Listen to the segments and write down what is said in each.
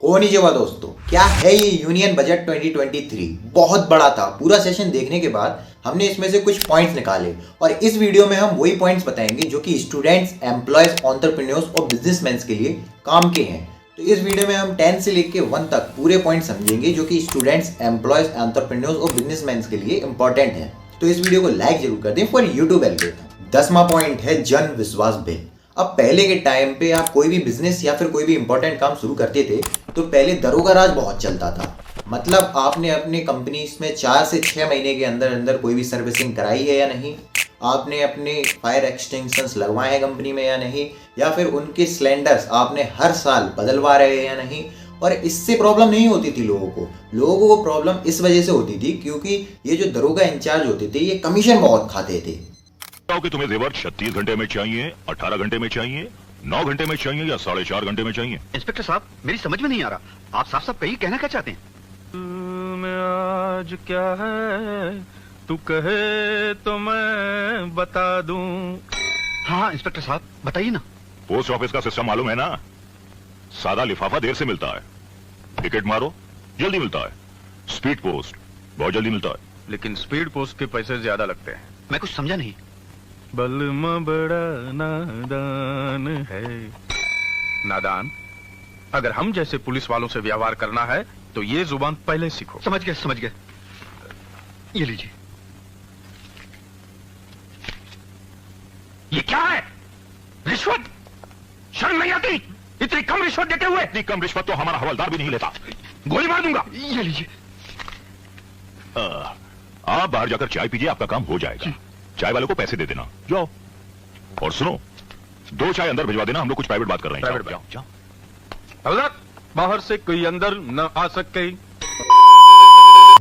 Konnichiwa दोस्तों, क्या है ये यूनियन बजट 2023? बहुत बड़ा था। पूरा सेशन देखने के बाद हमने इसमें से कुछ पॉइंट्स निकाले और इस वीडियो में हम वही पॉइंट्स बताएंगे जो कि स्टूडेंट्स, एम्प्लॉयज, एंटरप्रेन्योर्स और बिजनेसमैन के लिए काम के हैं। तो इस वीडियो में हम 10 से लेके 1 तक पूरे पॉइंट समझेंगे जो कि स्टूडेंट्स, एम्प्लॉयज, एंटरप्रेन्योर्स और बिजनेसमैन के लिए इंपॉर्टेंट है। तो इस वीडियो को लाइक जरूर कर दें फॉर यूट्यूब एल्गोरिथम। 10वां पॉइंट है जन विश्वास बिल। अब पहले के टाइम पे आप कोई भी बिजनेस या फिर कोई भी इंपॉर्टेंट काम शुरू करते थे तो पहले दरोगा राज बहुत चलता था। मतलब आपने अपने कंपनीज में 4 से 6 महीने के अंदर अंदर कोई भी सर्विसिंग कराई है या नहीं, आपने अपने फायर एक्सटिंग्विशर्स लगवाए हैं कंपनी में या नहीं, या फिर उनके सिलेंडर्स आपने हर साल बदलवा रहे हैं या नहीं। और इससे प्रॉब्लम नहीं होती थी लोगों को प्रॉब्लम इस वजह से होती थी क्योंकि ये जो दरोगा इंचार्ज होते थे ये कमीशन बहुत खाते थे। कि तुम्हें जेवर 36 घंटे में चाहिए, 18 घंटे में चाहिए, 9 घंटे में चाहिए या 4.5 घंटे में चाहिए? इंस्पेक्टर साहब, मेरी समझ में नहीं आ रहा। आप साफ साफ कहिए, कहना क्या चाहते हैं? मैं आज क्या है तू कहे तो मैं बता दूं। हाँ इंस्पेक्टर साहब, बताइए ना। पोस्ट ऑफिस का सिस्टम मालूम है ना? सादा लिफाफा देर से मिलता है, टिकट मारो जल्दी मिलता है। स्पीड पोस्ट बहुत जल्दी मिलता है, लेकिन स्पीड पोस्ट के पैसे ज्यादा लगते हैं। मैं कुछ समझा नहीं। बलमा बड़ा नादान है। नादान? अगर हम जैसे पुलिस वालों से व्यवहार करना है तो ये जुबान पहले सीखो। समझ गए। ये लीजिए। ये क्या है? रिश्वत? शर्म नहीं आती? इतनी कम रिश्वत देते हुए? इतनी कम रिश्वत तो हमारा हवलदार भी नहीं लेता। गोली मार दूंगा। ये लीजिए। आप बाहर जाकर चाय पीजिए, आपका काम हो जाएगा। चाय वाले को पैसे दे देना, जाओ। और सुनो, 2 चाय अंदर भिजवा देना, हम लोग कुछ प्राइवेट बात कर रहे हैं। जाओ। हवलदार, बाहर से कोई अंदर न आ सके।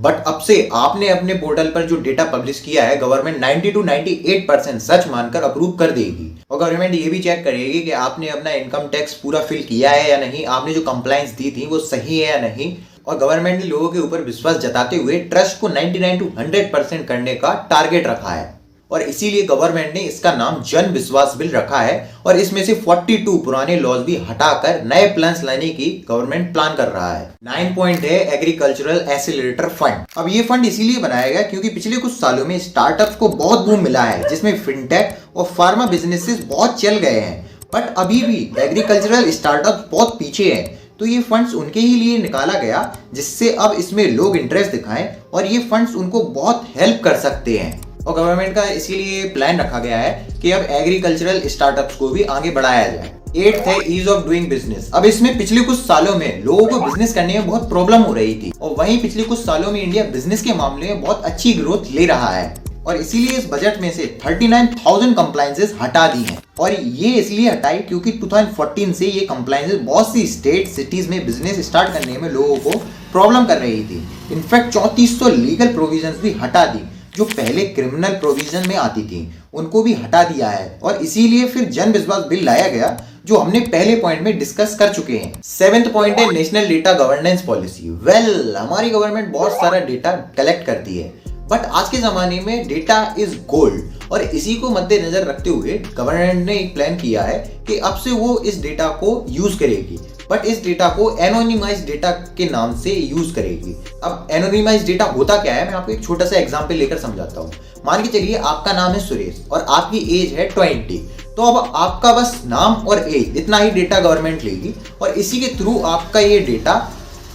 बट अब से आपने अपने पोर्टल पर जो डेटा पब्लिश किया है गवर्नमेंट 90 to 98% सच मानकर अप्रूव कर देगी। और गवर्नमेंट ये भी चेक करेगी कि आपने अपना इनकम टैक्स पूरा फिल किया है या नहीं, आपने जो कंप्लायंस दी थी वो सही है या नहीं। और गवर्नमेंट ने लोगों के ऊपर विश्वास जताते हुए ट्रस्ट को 99 to 100% करने का टारगेट रखा है और इसीलिए गवर्नमेंट ने इसका नाम जन विश्वास बिल रखा है। और इसमें से 42 पुराने लॉज भी हटाकर नए प्लान्स लाने की गवर्नमेंट प्लान कर रहा है। 9 पॉइंट है एग्रीकल्चरल एक्सीलरेटर फंड। अब ये फंड इसीलिए बनाया गया क्योंकि पिछले कुछ सालों में स्टार्टअप्स को बहुत बूम मिला है जिसमें फिनटेक और फार्मा बिजनेसेस बहुत चल गए हैं। बट अभी भी एग्रीकल्चरल स्टार्टअप्स बहुत पीछे हैं, तो ये फंड्स उनके ही लिए निकाला गया जिससे अब इसमें लोग इंटरेस्ट दिखाएं और ये फंड्स उनको बहुत हेल्प कर सकते हैं। और गवर्नमेंट का इसीलिए प्लान रखा गया है कि अब एग्रीकल्चरल स्टार्टअप्स को भी आगे बढ़ाया जाए। 8th है ईज ऑफ डूइंग बिजनेस। अब इसमें पिछले कुछ सालों में लोगों को बिजनेस करने में बहुत प्रॉब्लम हो रही थी और वहीं पिछले कुछ सालों में इंडिया बिजनेस के मामले में बहुत अच्छी ग्रोथ ले रहा है और इसीलिए इस बजट में से 39,000 कंप्लायंसेस हटा दी हैं। और ये इसलिए हटाई क्योंकि 2014 से ये कंप्लायंसेस बहुत सी स्टेट सिटीज में बिजनेस स्टार्ट करने में लोगों को प्रॉब्लम कर रही थी। इनफैक्ट 3400 लीगल प्रोविजंस भी हटा दी जो पहले क्रिमिनल प्रोविजन में आती थी, उनको भी हटा दिया है। और इसीलिए फिर जन विश्वास बिल लाया गया जो हमने पहले पॉइंट में डिस्कस कर चुके हैं। 7th पॉइंट है नेशनल डेटा गवर्नेंस पॉलिसी। हमारी गवर्नमेंट बहुत सारा डेटा कलेक्ट करती है बट आज के जमाने में डेटा इज गोल्ड और इसी को मद्देनजर रखते हुए गवर्नमेंट ने एक प्लान किया है कि अब से वो इस डेटा को यूज करेगी बट इस डेटा को एनोनिमाइज डेटा के नाम से यूज करेगी। अब एनोनिमाइज डेटा होता क्या है, मैं आपको एक छोटा सा एग्जांपल लेकर समझाता हूँ। मान के चलिए आपका नाम है सुरेश और आपकी एज है 20, तो अब आपका बस नाम और एज इतना ही डेटा गवर्नमेंट लेगी और इसी के थ्रू आपका ये डेटा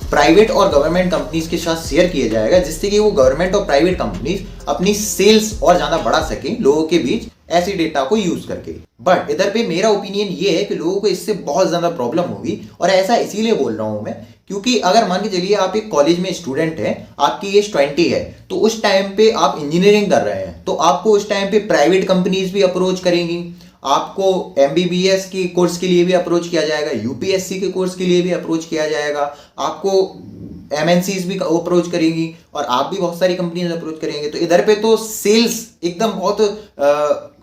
प्राइवेट और गवर्नमेंट कंपनीज के साथ शेयर किया जाएगा जिससे कि वो गवर्नमेंट और प्राइवेट कंपनीज अपनी सेल्स और ज्यादा बढ़ा सकें लोगों के बीच ऐसी डेटा को यूज करके। बट इधर पे मेरा ओपिनियन ये है कि लोगों को इससे बहुत ज्यादा प्रॉब्लम होगी और ऐसा इसीलिए बोल रहा हूं मैं क्योंकि अगर मान के चलिए आप एक कॉलेज में स्टूडेंट हैं, आपकी एज 20 है, तो उस टाइम पे आप इंजीनियरिंग कर रहे हैं तो आपको उस टाइम पे प्राइवेट कंपनीज भी अप्रोच करेंगी, आपको MBBS की कोर्स के लिए भी अप्रोच किया जाएगा, UPSC के कोर्स के लिए भी अप्रोच किया जाएगा, आपको MNCs भी अप्रोच करेंगी और आप भी बहुत सारी कंपनीज अप्रोच करेंगे। तो इधर पे तो सेल्स एकदम बहुत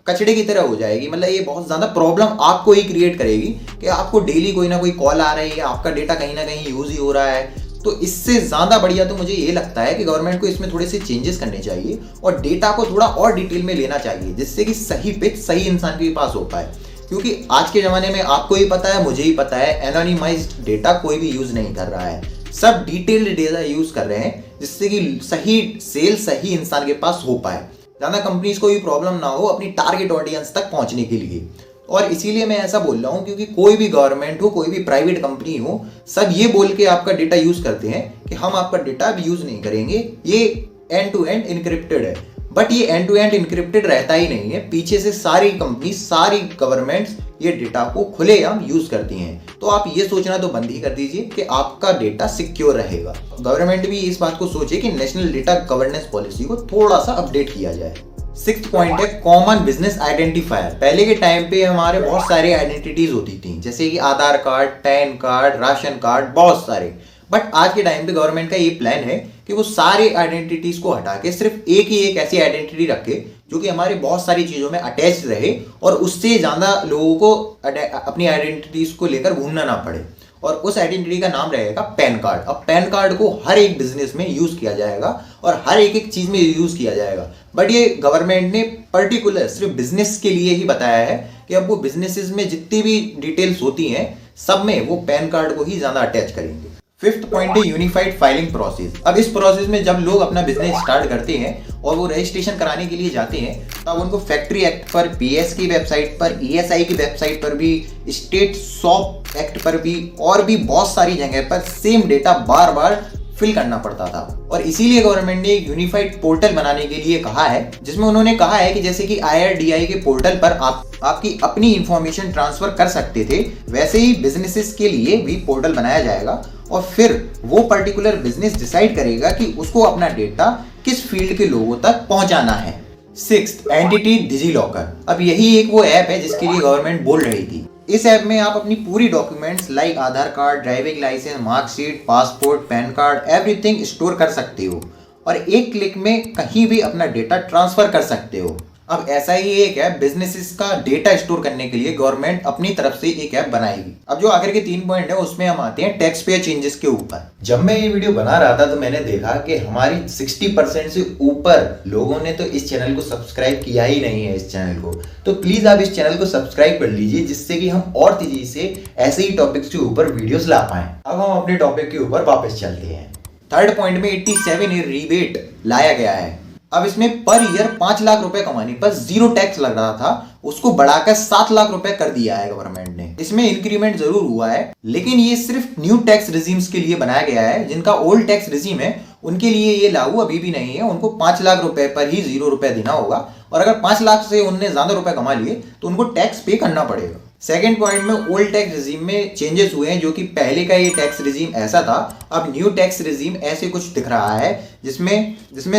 कचड़े की तरह हो जाएगी। मतलब ये बहुत ज्यादा प्रॉब्लम आपको ही क्रिएट करेगी कि आपको डेली कोई ना कोई कॉल आ रही है, आपका डेटा कहीं ना कहीं यूज ही हो रहा है। तो इससे ज्यादा बढ़िया तो मुझे ये लगता है कि गवर्नमेंट को इसमें थोड़े से चेंजेस करने चाहिए और डेटा को थोड़ा और डिटेल में लेना चाहिए जिससे कि सही पिच सही इंसान के पास हो पाए। क्योंकि आज के ज़माने में आपको ही पता है, मुझे ही पता है, एनोनिमाइज्ड डेटा कोई भी यूज़ नहीं कर रहा है। सब डिटेल्ड डेटा यूज़ कर रहे हैं जिससे कि सही सेल सही इंसान के पास हो पाए, ज़्यादा कंपनीज को भी प्रॉब्लम ना हो अपनी टारगेट ऑडियंस तक पहुंचने के लिए। और इसीलिए मैं ऐसा बोल रहा हूँ क्योंकि कोई भी गवर्नमेंट हो, कोई भी प्राइवेट कंपनी हो, सब ये बोल के आपका डेटा यूज़ करते हैं कि हम आपका डेटा अब यूज़ नहीं करेंगे, ये एंड टू एंड इनक्रिप्टेड है। बट ये एंड टू एंड इनक्रिप्टेड रहता ही नहीं है, पीछे से सारी कंपनी, सारी गवर्नमेंट्स ये डेटा को खुलेआम यूज करती हैं। तो आप ये सोचना तो बंद ही कर दीजिए कि आपका डेटा सिक्योर रहेगा। गवर्नमेंट भी इस बात को सोचे कि नेशनल डेटा गवर्नेंस पॉलिसी को थोड़ा सा अपडेट किया जाए। 6th पॉइंट है कॉमन बिजनेस आइडेंटिफायर। पहले के टाइम पे हमारे बहुत सारे आइडेंटिटीज होती थी, जैसे कि Aadhaar card, PAN card, ration card, बहुत सारे। बट आज के टाइम पे गवर्नमेंट का ये प्लान है कि वो सारे आइडेंटिटीज को हटा के सिर्फ एक ऐसी आइडेंटिटी रखे जो कि हमारे बहुत सारी चीज़ों में अटैच रहे और उससे ज़्यादा लोगों को अपनी आइडेंटिटीज को लेकर घूमना ना पड़े। और उस आइडेंटिटी का नाम रहेगा पैन कार्ड। अब पैन कार्ड को हर एक बिजनेस में यूज़ किया जाएगा और हर एक चीज़ में यूज़ किया जाएगा। बट ये गवर्नमेंट ने पर्टिकुलर सिर्फ बिजनेस के लिए ही बताया है कि अब वो बिजनेसेस में जितनी भी डिटेल्स होती हैं सब में वो पैन कार्ड को ही ज़्यादा अटैच करेंगे। 5th पॉइंट है यूनिफाइड फाइलिंग प्रोसेस। अब इस प्रोसेस में जब लोग अपना बिजनेस स्टार्ट करते हैं और वो रजिस्ट्रेशन कराने के लिए जाते हैं तब उनको फैक्ट्री एक्ट पर, पीएस की वेबसाइट पर, ईएसआई की वेबसाइट पर भी, स्टेट शॉप एक्ट पर भी और भी बहुत सारी जगह पर सेम डेटा बार बार फिल करना पड़ता था। और इसीलिए गवर्नमेंट ने एक यूनिफाइड पोर्टल बनाने के लिए कहा है, जिसमें उन्होंने कहा है कि जैसे कि IRDAI के पोर्टल पर आपकी अपनी इंफॉर्मेशन ट्रांसफर कर सकते थे, वैसे ही बिजनेसेस के लिए भी पोर्टल बनाया जाएगा और फिर वो पर्टिकुलर बिजनेस डिसाइड करेगा कि उसको अपना डेटा किस फील्ड के लोगों तक पहुंचाना है। 6th entity DigiLocker. अब यही एक वो ऐप है जिसके लिए गवर्नमेंट बोल रही थी। इस ऐप में आप अपनी पूरी documents like Aadhaar card, driving licence, marksheet, passport, PAN card, everything store कर सकते हो और एक क्लिक में कहीं भी अपना डेटा ट्रांसफर कर सकते हो। अब ऐसा ही एक ऐप बिजनेसेस का डेटा स्टोर करने के लिए गवर्नमेंट अपनी तरफ से एक ऐप बनाएगी। अब जो आखिर के 3 पॉइंट है उसमें हम आते हैं टैक्स पेयर चेंजेस के ऊपर। जब मैं ये वीडियो बना रहा था तो मैंने देखा कि हमारी 60% से ऊपर लोगों ने तो इस चैनल को सब्सक्राइब किया ही नहीं है इस चैनल को। तो प्लीज आप इस चैनल को सब्सक्राइब कर लीजिए जिससे कि हम और तेजी से ऐसे ही टॉपिक्स के ऊपर वीडियोस ला पाएं। अब हम अपने टॉपिक के ऊपर वापस चलते हैं। 3rd पॉइंट में 87A रिबेट लाया गया है। अब इसमें पर ईयर 5 लाख रुपए कमाने पर 0 टैक्स लग रहा था, उसको बढ़ाकर 7 लाख रुपए कर दिया है गवर्नमेंट ने। इसमें इंक्रीमेंट जरूर हुआ है लेकिन ये सिर्फ न्यू टैक्स रिजीम्स के लिए बनाया गया है। जिनका ओल्ड टैक्स रिजीम है उनके लिए ये लागू अभी भी नहीं है। उनको 5 लाख रुपए पर ही 0 रुपए देना होगा और अगर 5 लाख से उनने ज्यादा रुपए कमा लिए तो उनको टैक्स पे करना पड़ेगा। 2nd पॉइंट में ओल्ड टैक्स रिजीम में चेंजेस हुए हैं, जो कि पहले का ये टैक्स रिजीम ऐसा था, अब न्यू टैक्स रिजीम ऐसे कुछ दिख रहा है जिसमें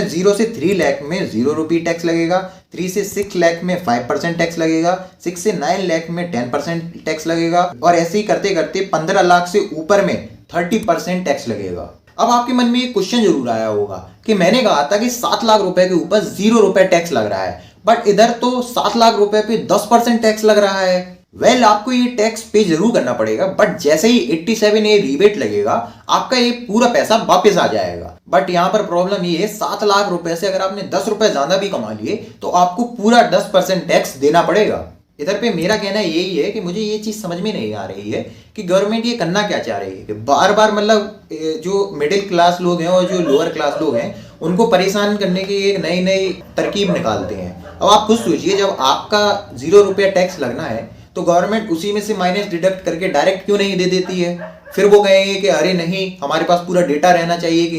0 से 3 लाख में 0 रुपये टैक्स लगेगा, 3 से 6 लाख में 5% टैक्स लगेगा, 6 से 9 लाख में 10% टैक्स लगेगा और ऐसे ही करते करते 15 लाख से ऊपर में 30% टैक्स लगेगा। अब आपके मन में एक क्वेश्चन जरूर आया होगा कि मैंने कहा था कि 7 लाख रुपए के ऊपर 0 रुपए टैक्स लग रहा है, बट इधर तो 7 लाख रुपए पे 10% टैक्स लग रहा है। वेल, आपको ये टैक्स पे जरूर करना पड़ेगा, बट जैसे ही 87A रिबेट लगेगा आपका ये पूरा पैसा वापस आ जाएगा। बट यहाँ पर प्रॉब्लम ये है, 7 लाख रुपए से अगर आपने 10 रुपए ज्यादा भी कमा लिए तो आपको पूरा 10% टैक्स देना पड़ेगा। इधर पे मेरा कहना यही है कि मुझे ये चीज समझ में नहीं आ रही है कि गवर्नमेंट ये करना क्या चाह रही है कि बार बार मतलब जो मिडिल क्लास लोग हैं और जो लोअर क्लास लोग हैं उनको परेशान करने की एक नई नई तरकीब निकालते हैं। अब आप खुद सोचिए, जब आपका 0 रुपया टैक्स लगना है तो गवर्नमेंट उसी में से माइनस डिडक्ट करके डायरेक्ट क्यों नहीं दे देती है? फिर वो कहेंगे कि अरे नहीं, हमारे पास पूरा डेटा रहना चाहिए कि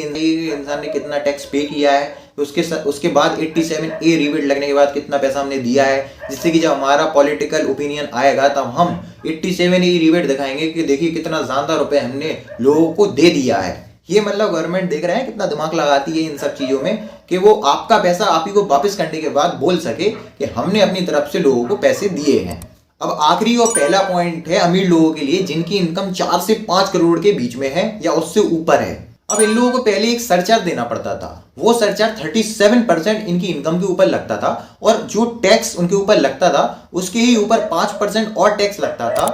इंसान ने कितना टैक्स पे किया है, उसके बाद 87A रिबेट लगने के बाद कितना पैसा हमने दिया है, जिससे कि जब हमारा पॉलिटिकल ओपिनियन आएगा तब हम 87A रिबेट दिखाएंगे कि देखिए कितना ज्यादा रुपए हमने लोगों को दे दिया है। ये मतलब गवर्नमेंट देख रहे हैं कितना दिमाग लगाती है इन सब चीजों में कि वो आपका पैसा आप ही को वापस करने के बाद बोल सके कि हमने अपनी तरफ से लोगों को पैसे दिए हैं। अब आखिरी और पहला पॉइंट है अमीर लोगों के लिए जिनकी इनकम 4 से 5 करोड़ के बीच में है या उससे ऊपर है। अब इन लोगों को पहले एक सरचार्ज देना पड़ता था, वो सरचार्ज 37% इनकी इनकम के ऊपर लगता था और जो टैक्स उनके ऊपर लगता था उसके ही ऊपर 5% और टैक्स लगता था।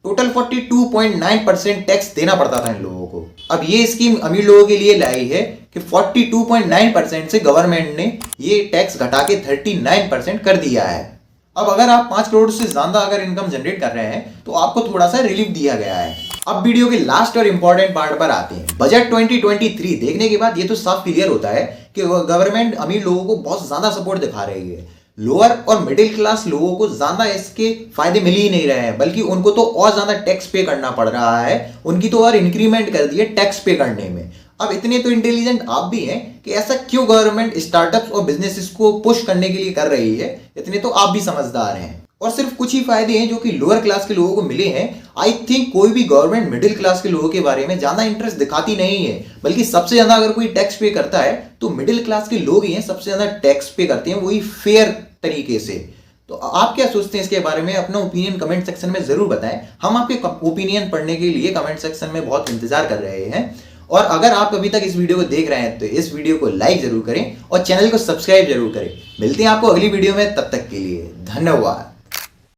टोटल 42.9% टैक्स देना पड़ता था इन लोगों को। अब ये स्कीम अमीर लोगों के लिए लाई है कि 42.9% से गवर्नमेंट ने ये टैक्स घटा के 39% कर दिया है। अब अगर आप 5 करोड़ से ज्यादा अगर इनकम जनरेट कर रहे हैं तो आपको थोड़ा सा रिलीफ दिया गया है। अब वीडियो के लास्ट और इंपॉर्टेंट पार्ट पर आते हैं। बजट 2023 देखने के बाद ये तो साफ क्लियर होता है कि गवर्नमेंट अमीर लोगों को बहुत ज्यादा सपोर्ट दिखा रही है। लोअर और मिडिल क्लास लोगों को ज्यादा इसके फायदे मिल ही नहीं रहे हैं, बल्कि उनको तो और ज्यादा टैक्स पे करना पड़ रहा है। उनकी तो और इंक्रीमेंट कर दी है टैक्स पे करने में। अब इतने तो इंटेलिजेंट आप भी हैं कि ऐसा क्यों गवर्नमेंट स्टार्टअप्स और बिजनेसेस को पुश करने के लिए कर रही है, इतने तो आप भी समझदार हैं। और सिर्फ कुछ ही फायदे हैं जो कि लोअर क्लास के लोगों को मिले हैं। आई थिंक कोई भी गवर्नमेंट मिडिल क्लास के लोगों के बारे में ज्यादा इंटरेस्ट दिखाती नहीं है, बल्कि सबसे ज्यादा अगर कोई टैक्स पे करता है तो मिडिल क्लास के लोग ही हैं, सबसे ज्यादा टैक्स पे करते हैं, वही फेयर तरीके से। तो आप क्या सोचते हैं इसके बारे में? अपना ओपिनियन कमेंट सेक्शन में जरूर बताएं। हम आपके ओपिनियन पढ़ने के लिए कमेंट सेक्शन में बहुत इंतजार कर रहे हैं। और अगर आप अभी तक इस वीडियो को देख रहे हैं तो इस वीडियो को लाइक जरूर करें और चैनल को सब्सक्राइब जरूर करें। मिलते हैं आपको अगली वीडियो में, तब तक के लिए धन्यवाद।